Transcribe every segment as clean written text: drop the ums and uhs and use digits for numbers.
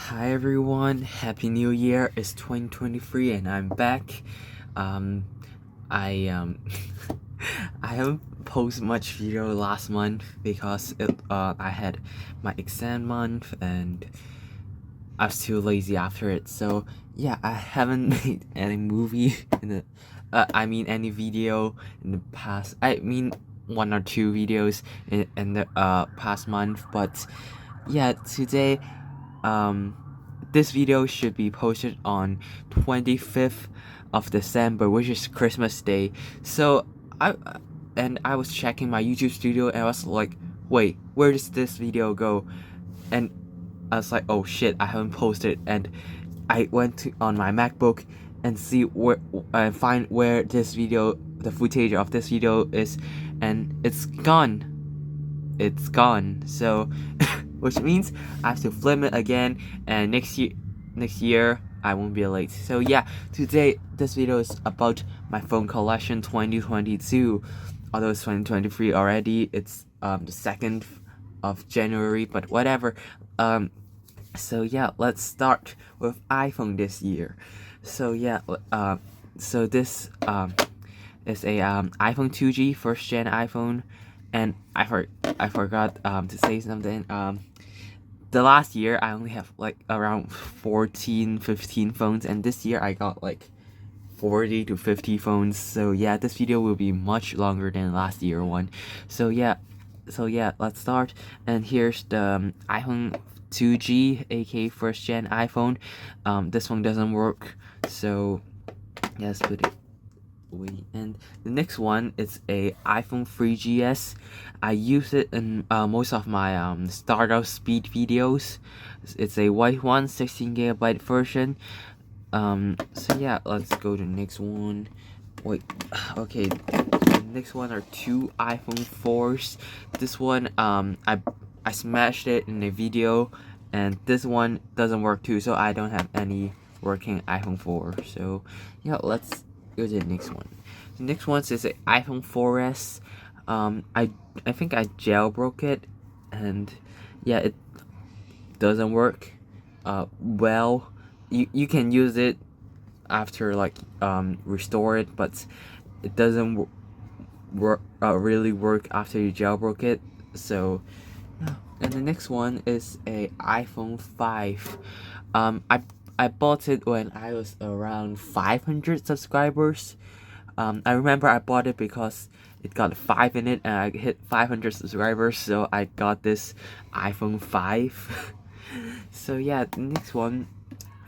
Hi everyone, Happy New Year. It's 2023 and I'm back. I I haven't posted much video last month because I had my exam month and I was too lazy after it. So yeah, I haven't made any movie in the any video in the past. I mean one or two videos in the past month, but yeah, today um this video should be posted on 25th of December, which is Christmas Day. So I was checking my YouTube studio and I was like, wait, where does this video go? And I was like, oh shit, I haven't posted. And I went on my MacBook and see where and find where the footage of this video is, and it's gone. It's gone. So, which means I have to film it again, and next year I won't be late. So yeah, today this video is about my phone collection 2022. Although it's 2023 already, it's the 2nd of January, but whatever. So yeah, let's start with iPhone this year. So yeah, so this is a iPhone 2G first gen iPhone, and I forgot to say something. The last year I only have like around 14-15 phones, and this year I got like 40 to 50 phones. So yeah, this video will be much longer than last year one. So yeah, let's start. And here's the iPhone 2G, aka first gen iPhone. This one doesn't work, so yeah, let's put it away. And the next one is a iPhone 3GS. I use it in most of my startup speed videos. It's a white one, 16GB version. So yeah, let's go to the next one. Wait, okay, the next one are two iPhone 4s. This one I smashed it in a video, and this one doesn't work too, so I don't have any working iPhone 4. So yeah, let's go to the next one. The next one is an iPhone 4S. I think I jailbroke it, and yeah, it doesn't work well. You can use it after like restore it, but it doesn't really work after you jailbroke it. So yeah. And the next one is a iPhone 5. I bought it when I was around 500 subscribers. I remember I bought it because it got 5 in it and I hit 500 subscribers, so I got this iPhone 5. So yeah, the next one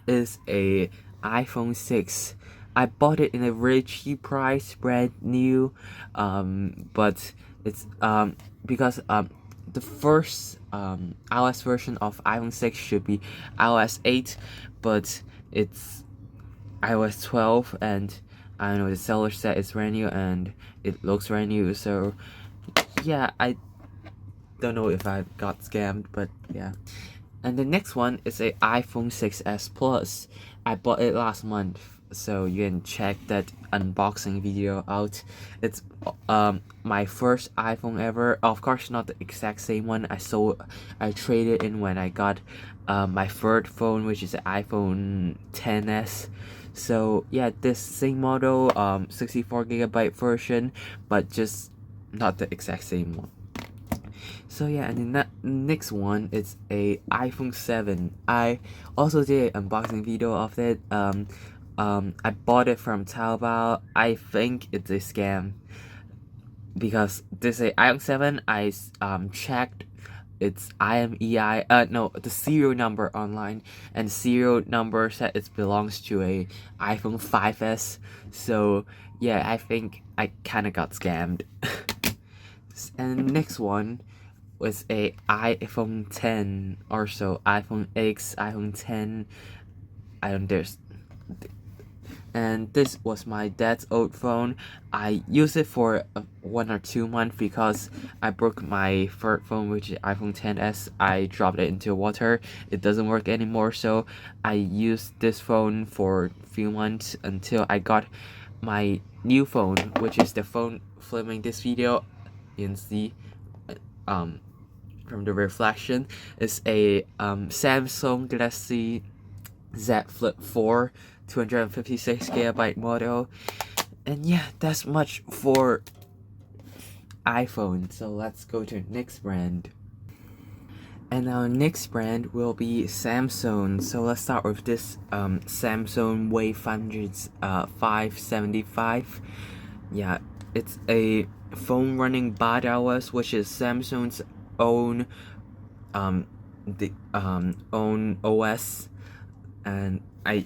is a iPhone 6. I bought it in a really cheap price, brand new, but it's because the first iOS version of iPhone 6 should be iOS 8, but it's iOS 12, and I don't know, the seller said it's brand new and it looks brand new. So yeah, I don't know if I got scammed, but yeah. And the next one is a iPhone 6s Plus. I bought it last month, so you can check that unboxing video out. It's my first iPhone ever. Of course, not the exact same one. I traded in when I got my third phone, which is the iPhone 10s. So yeah, this same model, 64GB version, but just not the exact same one. So yeah, and the next one is a iPhone 7. I also did an unboxing video of it. I bought it from Taobao. I think it's a scam because this is iPhone 7. I checked its IMEI, no, the serial number online, and serial number said it belongs to a iPhone 5s. So yeah, I think I kind of got scammed. And the next one was a iPhone 10 or so, iPhone X, iPhone 10. I don't there's and this was my dad's old phone. I used it for 1 or 2 months because I broke my third phone, which is iPhone 10s. I dropped it into water. It doesn't work anymore, so I used this phone for a few months until I got my new phone, which is the phone filming this video. You can see from the reflection. It's a Samsung Galaxy Z Flip 4 256GB model. And yeah, that's much for iPhone. So let's go to next brand. And our next brand will be Samsung. So let's start with this Samsung Wave 575. Yeah, it's a phone running Bad OS, which is Samsung's own own OS. And I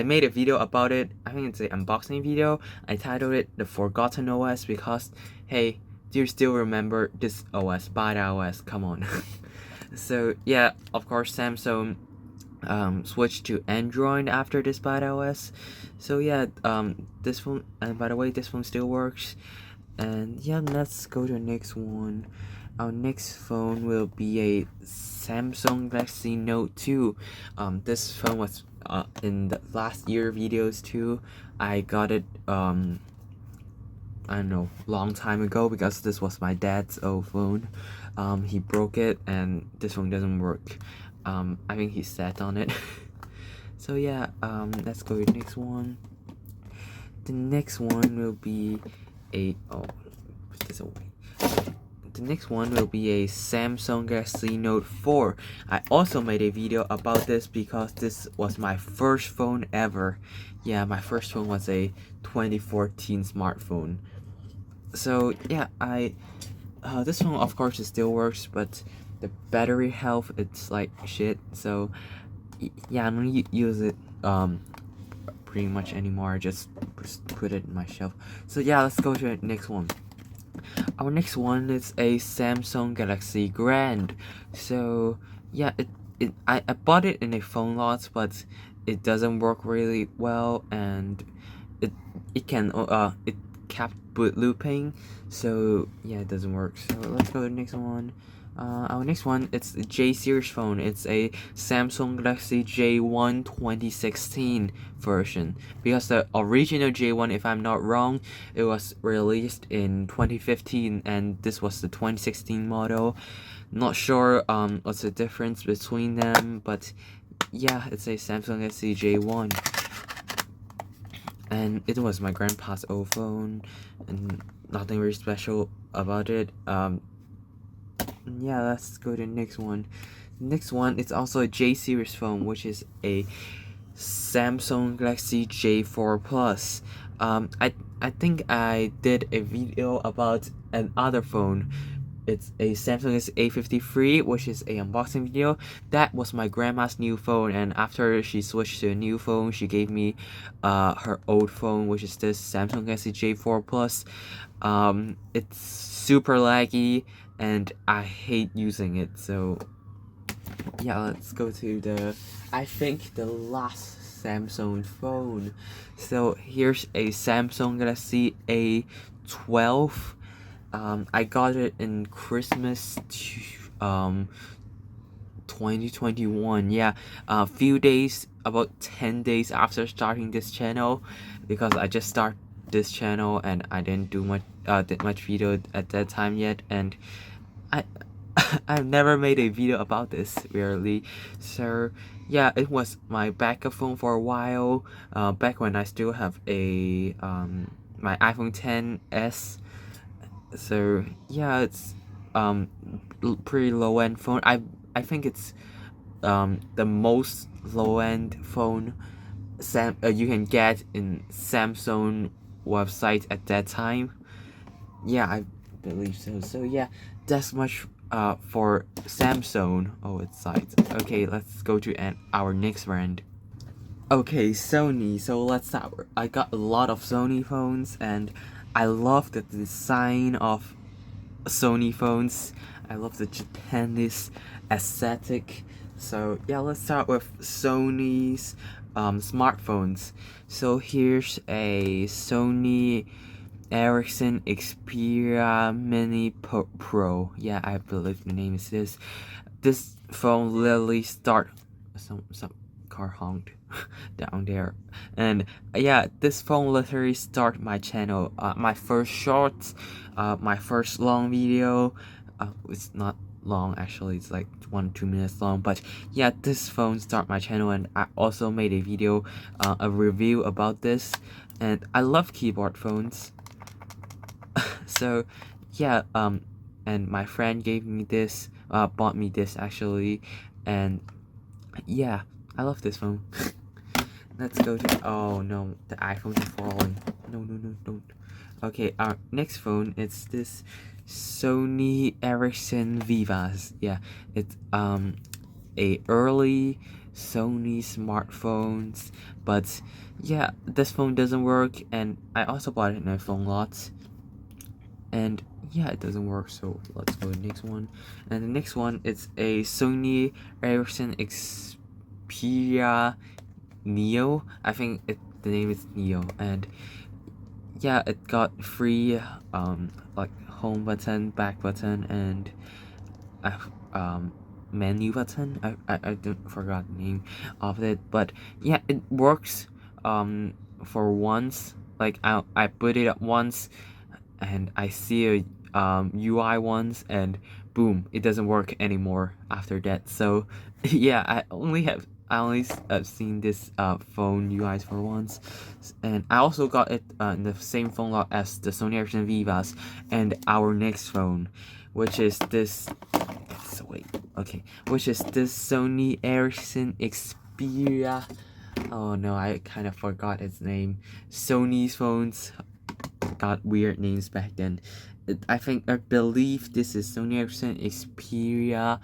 made a video about it. I think it's an unboxing video. I titled it The Forgotten OS because, hey, do you still remember this OS, Bad OS? Come on. So yeah, of course Samsung switched to Android after this Bad OS. So yeah, this phone, and by the way, this phone still works. And yeah, let's go to the next one. Our next phone will be a Samsung Galaxy Note 2. This phone was in the last year videos too. I got it I don't know, long time ago because this was my dad's old phone. He broke it and this phone doesn't work. I think he sat on it. So yeah, let's go to the next one. The next one will be a put this away. The next one will be a Samsung Galaxy Note 4. I also made a video about this because this was my first phone ever. Yeah, my first phone was a 2014 smartphone. So yeah, this phone of course it still works, but the battery health it's like shit. So yeah, I don't use it pretty much anymore. I just put it in my shelf. So yeah, let's go to the next one. Our next one is a Samsung Galaxy Grand. So yeah, I bought it in a phone lot, but it doesn't work really well, and it kept boot looping. So yeah, it doesn't work. So let's go to the next one. Our next one, it's a J series phone. It's a Samsung Galaxy J1 2016 version, because the original J1, if I'm not wrong, it was released in 2015 and this was the 2016 model. Not sure what's the difference between them, but yeah, it's a Samsung Galaxy J1. And it was my grandpa's old phone, and nothing really special about it. Yeah, let's go to the next one. Next one, it's also a J series phone, which is a Samsung Galaxy J4 Plus. I think I did a video about another phone. It's a Samsung A53, which is a unboxing video. That was my grandma's new phone, and after she switched to a new phone, she gave me her old phone, which is this Samsung Galaxy J4 Plus. It's super laggy and I hate using it. So yeah, let's go to I think the last Samsung phone. So here's a Samsung Galaxy A12. I got it in Christmas 2021. Yeah, a few days, about 10 days after starting this channel, because I just started this channel and I didn't do much video at that time yet, and I've never made a video about this really. So yeah, it was my backup phone for a while, back when I still have a my iPhone XS. So yeah, it's pretty low-end phone. I think it's the most low-end phone you can get in Samsung website at that time. Yeah, I believe so. So yeah, that's much for Samsung its site. Okay, let's go to our next brand. Okay, Sony. So let's start. I got a lot of Sony phones and I love the design of Sony phones. I love the Japanese aesthetic. So yeah, let's start with Sony's smartphones. So here's a Sony Ericsson Xperia Mini Pro. Yeah, I believe the name is this. This phone literally start some car honked down there, and yeah, this phone literally start my channel. My first short, my first long video. It's not long. Actually, it's like 1-2 minutes long. But yeah, this phone started my channel, and I also made a video, a review about this. And I love keyboard phones. So yeah, and my friend gave me this, bought me this actually, and yeah, I love this phone. Let's go to, oh no, the iPhones are falling. No, don't. Okay, our next phone, it's this Sony Ericsson Vivas. Yeah, it's a early Sony smartphones, but yeah, this phone doesn't work, and I also bought it in a phone lot, and yeah, it doesn't work. So let's go to the next one. And the next one, it's a Sony Ericsson Xperia Neo. I think the name is Neo, and yeah, it got free like home button, back button, and menu button. I don't forgot the name of it, but yeah, it works for once. Like I put it up once, and I see a UI once, and boom, it doesn't work anymore after that. So yeah, I only have seen this phone UIs for once, and I also got it in the same phone lot as the Sony Ericsson Vivas and our next phone, which is this. So wait, okay, which is this Sony Ericsson Xperia. Oh no, I kind of forgot its name. Sony's phones got weird names back then. I believe this is Sony Ericsson Xperia.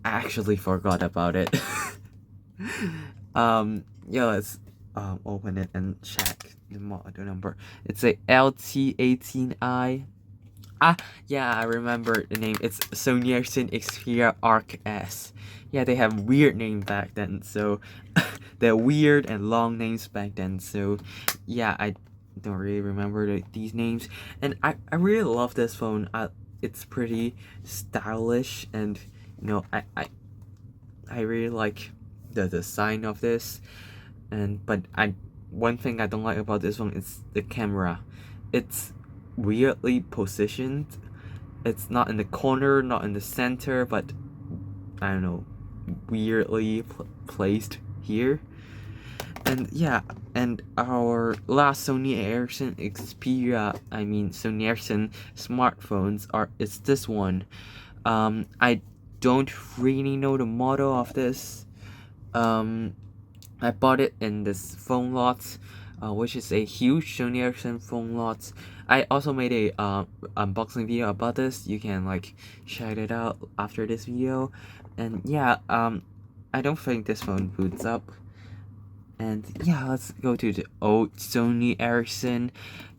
I actually forgot about it. Yeah, let's open it and check the model number. It's a LT18i. Ah, yeah, I remember the name. It's Sony Ericsson Xperia Arc S. Yeah, they have weird names back then, so they're weird and long names back then, so yeah, I don't really remember these names. And I really love this phone. It's pretty stylish, and you know, I really like the design of this. But one thing I don't like about this one is the camera. It's weirdly positioned. It's not in the corner, not in the center, but I don't know, weirdly placed here. And yeah, and our last Sony Ericsson Sony Ericsson smartphones it's this one. I don't really know the model of this. I bought it in this phone lot, which is a huge Sony Ericsson phone lot. I also made a unboxing video about this. You can like check it out after this video. And yeah, I don't think this phone boots up. And yeah, let's go to the old Sony Ericsson,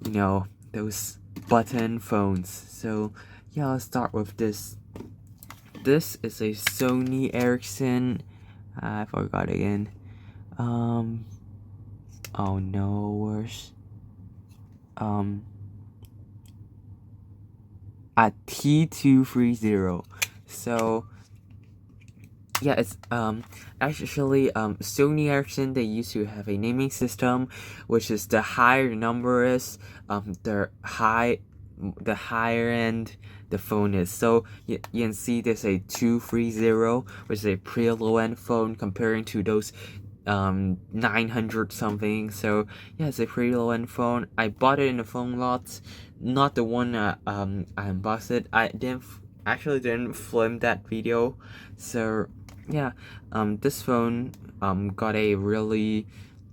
you know, those button phones. So yeah, let's start with this. This is a Sony Ericsson, I forgot again. Oh no, where's at T230. So yeah, it's actually Sony Ericsson, they used to have a naming system, which is the higher the number is, the higher end the phone is. So you can see there's a 230, which is a pretty low end phone comparing to those 900 something. So yeah, it's a pretty low end phone. I bought it in the phone lot, not the one I unboxed it. I actually didn't film that video. So yeah, this phone got a really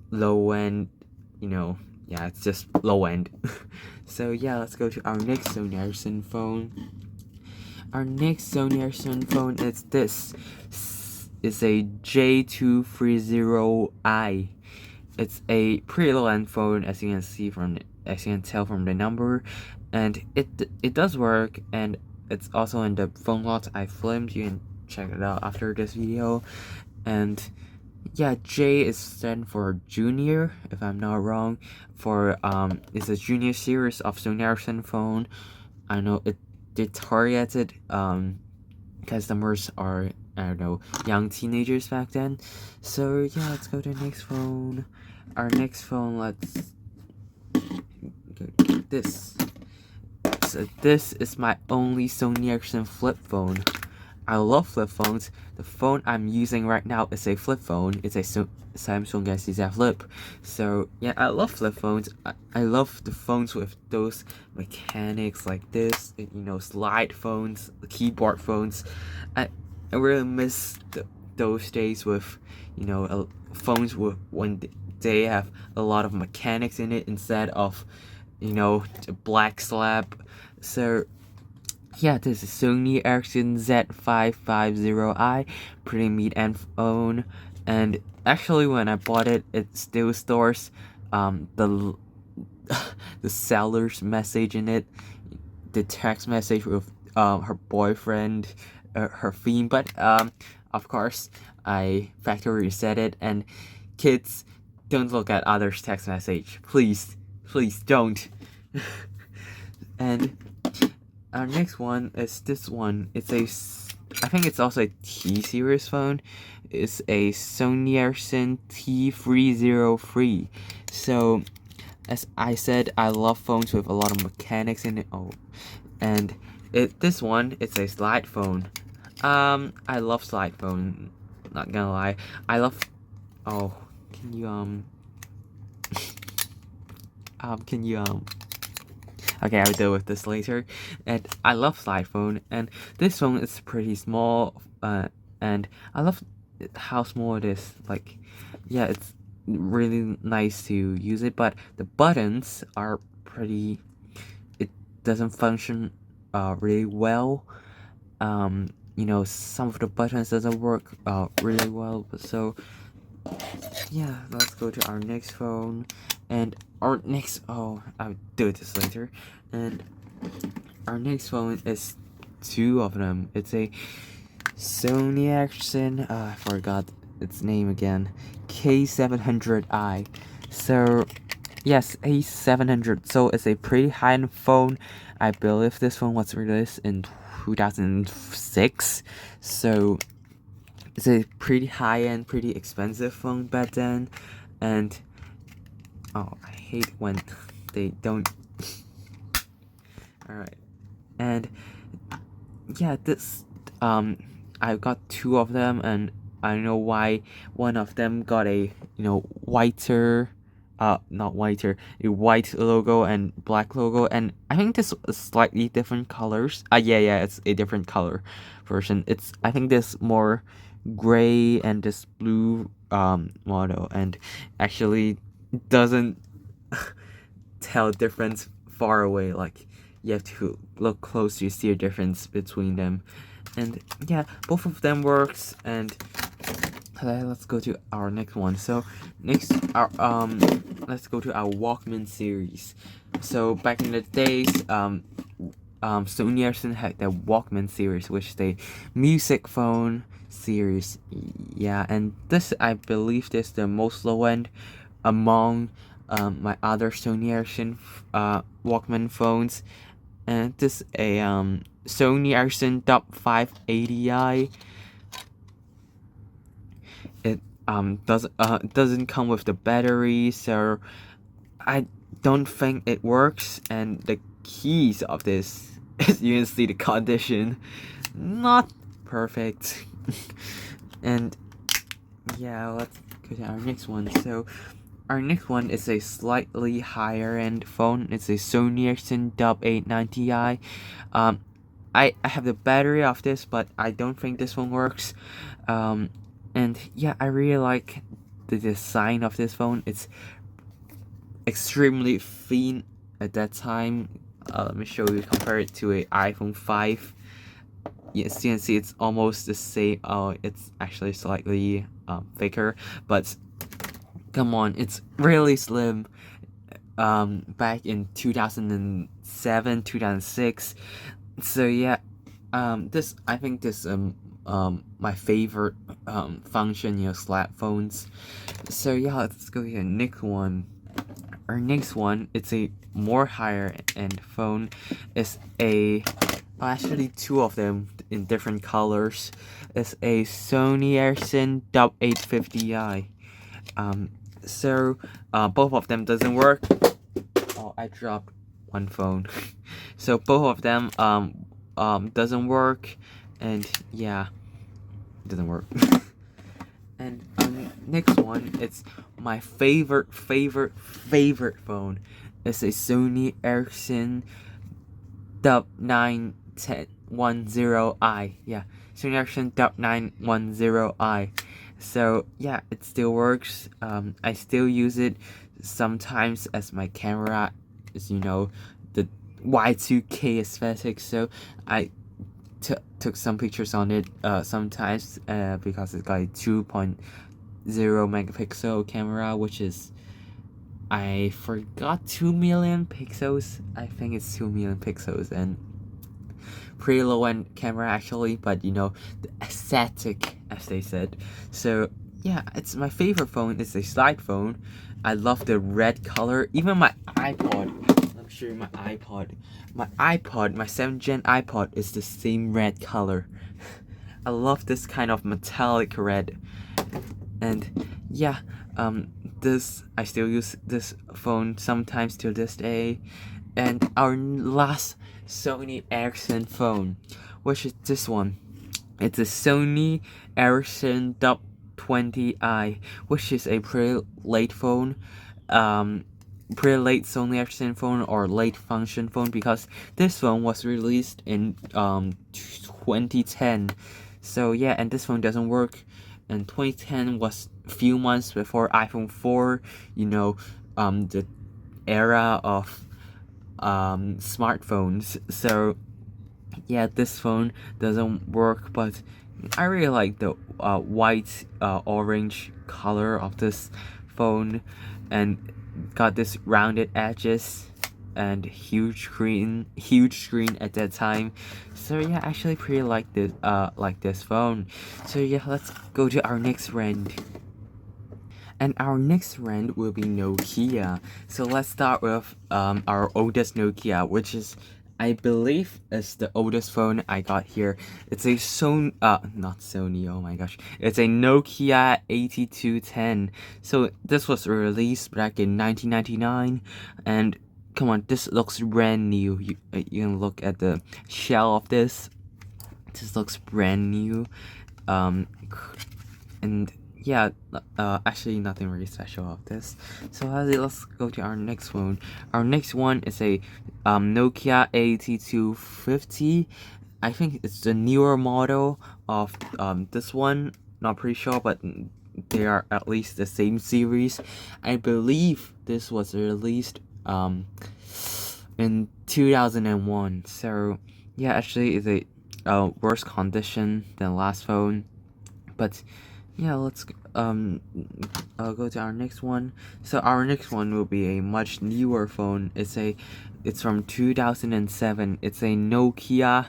low end, you know, yeah, it's just low end. So yeah, let's go to our next Sony Ericsson phone. Our next Sony Ericsson phone is this. It's a J230i. It's a pretty low end phone, as you can tell from the number, and it does work, and it's also in the phone lot I filmed. You can check it out after this video. And yeah, J is stand for junior, if I'm not wrong. For it's a junior series of Sony Ericsson phone. I know it targeted customers are, I don't know, young teenagers back then. So yeah, let's go to the next phone. Our next phone, let's go to this. It's So this is my only Sony Ericsson flip phone. I love flip phones. The phone I'm using right now is a flip phone. It's a Samsung Galaxy Z Flip. So yeah, I love flip phones. I love the phones with those mechanics like this, you know, slide phones, keyboard phones. I really miss those days with, you know, phones with when they have a lot of mechanics in it instead of, you know, black slab. So yeah, this is Sony Ericsson Z550i, pretty mid-end phone, and actually when I bought it, it still stores the the seller's message in it, the text message with her boyfriend, her theme, but of course I factory reset it, and kids, don't look at others' text message, please don't. And our next one is this one. I think it's also a T series phone. It's a Sony Ericsson T303. So, as I said, I love phones with a lot of mechanics in it. Oh, and this one, it's a slide phone. I love slide phone. Not gonna lie, I love. Oh, can you can you Okay, I'll deal with this later. And I love slide phone, and this phone is pretty small, and I love how small it is. Like, yeah, it's really nice to use it, but the buttons are pretty. It doesn't function really well. You know, some of the buttons doesn't work really well. So yeah, let's go to our next phone. And our next, oh, I'll do this later. And our next phone is two of them. It's a Sony Ericsson, I forgot its name again, K700i. So yes, A700. So it's a pretty high-end phone. I believe this phone was released in 2006. So it's a pretty high-end, pretty expensive phone back then. And oh, I hate when they don't. Alright. And yeah, this I got two of them, and I don't know why one of them got a, you know, whiter not whiter, a white logo and black logo, and I think this is slightly different colors. Yeah, it's a different color version. It's, I think this more gray and this blue model, and actually doesn't tell difference far away. Like, you have to look close to see a difference between them. And yeah, both of them works. And let's go to our next one. So next, let's go to our Walkman series. So back in the days, Sony Ericsson had the Walkman series, which is a music phone series. Yeah, and this, I believe, this is the most low end among my other Sony Ericsson Walkman phones. And this is a Sony Ericsson Dub 580i. It doesn't come with the battery, so I don't think it works. And the keys of this, as you can see, the condition, not perfect. And yeah, let's go to our next one. So our next one is a slightly higher end phone. It's a Sony Ericsson Dub 890i. I have the battery of this, but I don't think this one works. And yeah, I really like the design of this phone. It's extremely thin at that time. Let me show you, compare it to a iPhone 5. Yes, you can see it's almost the same. Oh, it's actually slightly thicker, but come on, it's really slim. Back in 2007, 2006. So yeah, this, I think this my favorite function, you know, slap phones. So yeah, let's go to the next one. Our next one, it's a more higher end phone. It's a, actually two of them in different colors. It's a Sony Ericsson Dub 850i. So both of them doesn't work. Oh, I dropped one phone. So both of them doesn't work, and yeah, doesn't work. And next one, it's my favorite phone. It's a Sony Ericsson Dub 910i. Yeah, Sony Ericsson Dub 910i. So yeah, it still works. I still use it sometimes as my camera, as you know, the Y2K aesthetic. So I took some pictures on it sometimes because it's got a 2.0 megapixel camera, which is, I forgot, 2 million pixels. I think it's 2 million pixels, and pretty low end camera actually, but you know, the aesthetic, as they said. So yeah, it's my favorite phone. It's a slide phone. I love the red color. Even my iPod, let me show you my iPod. My 7th gen iPod is the same red color. I love this kind of metallic red. And yeah, this, I still use this phone sometimes to this day. And our last Sony Ericsson phone, which is this one. It's a Sony Ericsson Dub 20i, which is a pretty late phone. Pretty late Sony Ericsson phone, or late function phone, because this phone was released in 2010. So yeah, and this phone doesn't work. And 2010 was a few months before iPhone 4. You know, the era of smartphones. So yeah, this phone doesn't work, but I really like the white orange color of this phone, and got this rounded edges and huge screen at that time. So yeah, I actually pretty like this phone. So yeah, let's go to our next brand. And our next brand will be Nokia. So let's start with our oldest Nokia, which is, I believe, is the oldest phone I got here. It's a not Sony, oh my gosh. It's a Nokia 8210. So this was released back in 1999, and come on, this looks brand new. You can look at the shell of this. This looks brand new. And yeah, actually nothing really special about this. So let's go to our next one. Our next one is a Nokia 8250. I think it's the newer model of this one. Not pretty sure, but they are at least the same series. I believe this was released in 2001. So yeah, actually it's a worse condition than last phone, but yeah, let's go to our next one. So our next one will be a much newer phone. It's from 2007. It's a Nokia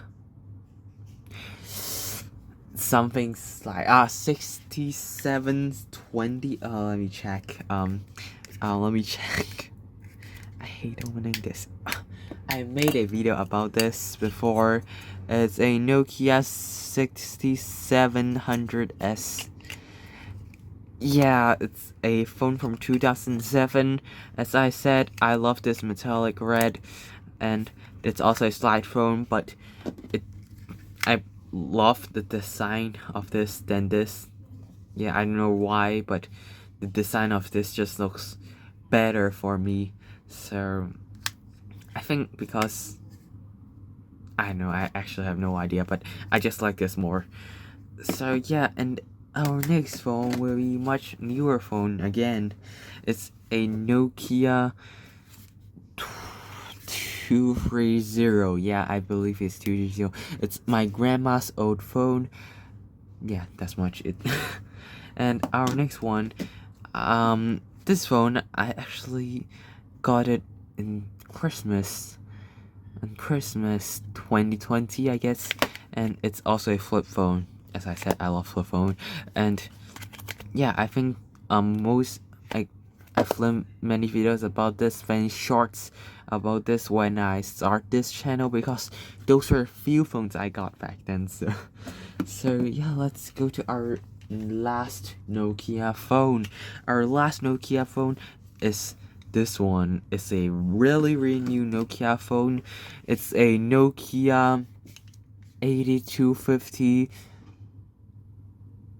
something like 6720. Let me check. Let me check. I hate opening this. I made a video about this before. It's a Nokia 6700S. Yeah, it's a phone from 2007. As I said, I love this metallic red, and it's also a slide phone, but I love the design of this than this. Yeah, I don't know why, but the design of this just looks better for me. So I think because, I don't know, I actually have no idea, but I just like this more. So yeah, and our next phone will be much newer phone again. It's a Nokia 230. Yeah, I believe it's 230. It's my grandma's old phone. Yeah, that's much it. And our next one, this phone, I actually got it in Christmas 2020, I guess. And it's also a flip phone. As I said, I love flip phone. And yeah, I think I filmed many videos about this, many shorts about this when I start this channel, because those were few phones I got back then. So yeah, let's go to our last Nokia phone. Our last Nokia phone is this one is a really new Nokia phone. It's a Nokia 8250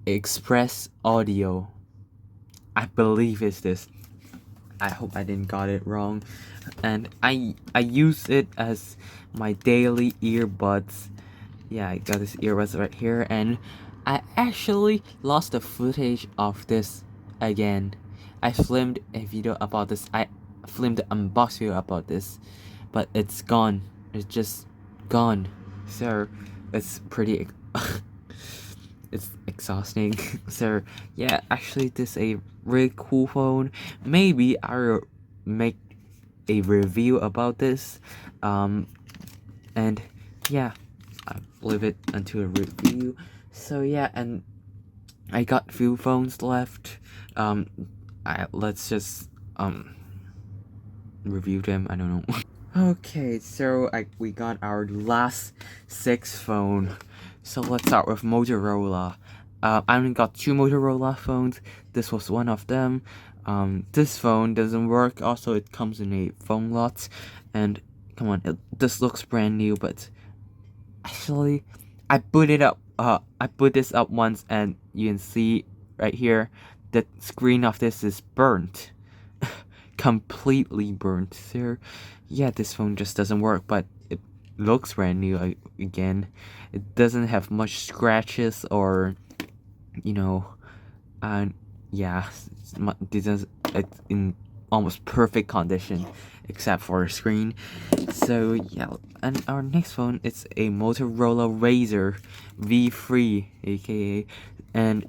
Express Audio. I believe it's this. I hope I didn't got it wrong. And I use it as my daily earbuds. Yeah, I got this earbuds right here, and I actually lost the footage of this again. I filmed a video about this. I filmed an unbox video about this, but it's gone. It's just gone. So it's pretty it's exhausting. So yeah, actually this is a really cool phone. Maybe I'll make a review about this, and yeah, I'll leave it until a review. So yeah, and I got few phones left. Let's just review them. I don't know. Okay, so we got our last 6 phone. So let's start with Motorola. I only got 2 Motorola phones. This was one of them. This phone doesn't work. Also, it comes in a phone lot. And come on, this looks brand new, but actually, I put it up. I put this up once, and you can see right here, the screen of this is burnt. Completely burnt. So yeah, this phone just doesn't work, but it looks brand new again. It doesn't have much scratches or, you know, yeah, it's in almost perfect condition except for the screen. So yeah, and our next phone is a Motorola Razr V3, aka, and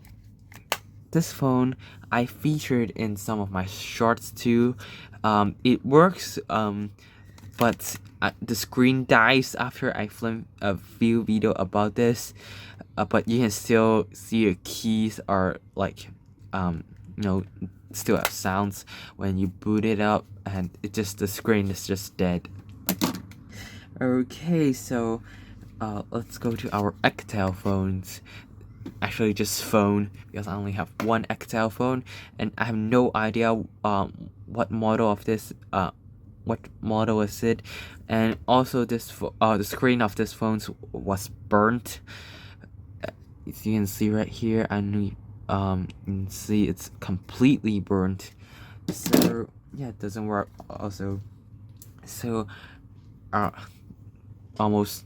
this phone I featured in some of my shorts too. It works, but the screen dies after I film a few video about this. But you can still see the keys are like, still have sounds when you boot it up, and the screen is just dead. Okay, so let's go to our Ecatel phones. Actually, just phone, because I only have one Ecatel phone, and I have no idea what model of this what model is it, and also the screen of this phone was burnt. As you can see right here, and you can see it's completely burnt. So yeah, it doesn't work also. So almost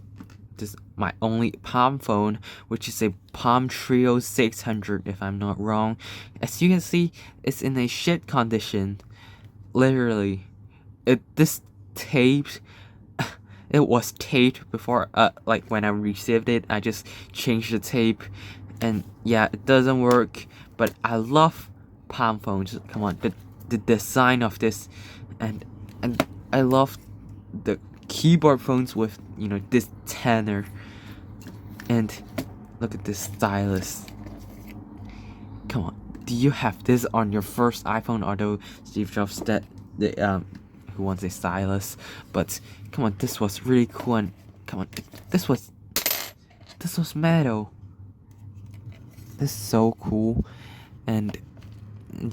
this my only Palm phone, which is a Palm Trio 600 if I'm not wrong. As you can see, it's in a shit condition. Literally, this taped. It was taped before, like when I received it. I just changed the tape, and yeah, it doesn't work. But I love Palm phones. Come on, the design of this, and I love the keyboard phones with this tenor, and look at this stylus. Come on, do you have this on your first iPhone? Although Steve Jobs said who wants a stylus, but come on, this was really cool. And come on, this was metal. This is so cool. And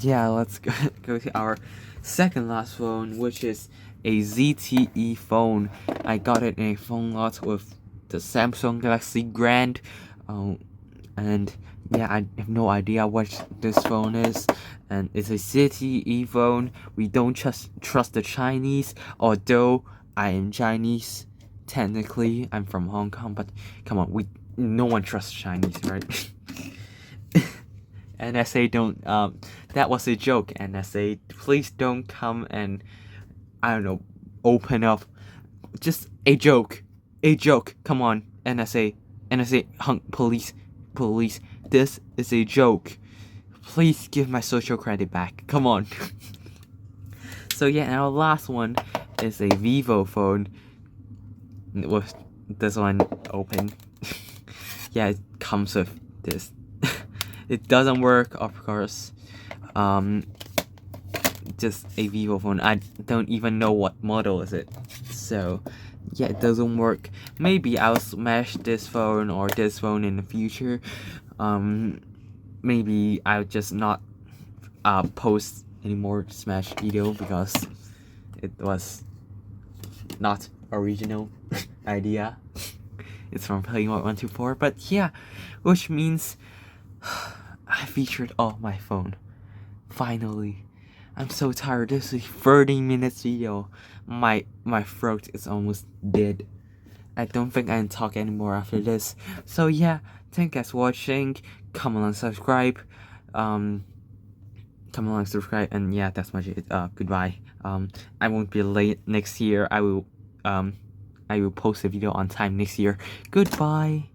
yeah, let's go to our second last phone, which is a ZTE phone. I got it in a phone lot with the Samsung Galaxy Grand, and yeah, I have no idea what this phone is, and it's a ZTE phone. We don't trust the Chinese, although I am Chinese. Technically, I'm from Hong Kong, but come on, no one trusts Chinese, right? NSA don't, that was a joke, NSA. Please don't come and, I don't know, open up. Just a joke. A joke. Come on, NSA. Police. This is a joke. Please give my social credit back. Come on. So yeah, and our last one is a Vivo phone with this one open. Yeah, it comes with this. It doesn't work, of course. Just a Vivo phone. I don't even know what model is it. So yeah, it doesn't work. Maybe I'll smash this phone or this phone in the future. Maybe I'll just not post any more Smash video because it was not original idea. It's from Playing124, but yeah, which means I featured my phone. Finally. I'm so tired. This is a 30 minutes video. My throat is almost dead. I don't think I can talk anymore after this. So yeah, thank you guys for watching. Come along, subscribe. Come along, subscribe, and yeah, that's much it. Goodbye. I won't be late next year. I will post a video on time next year. Goodbye.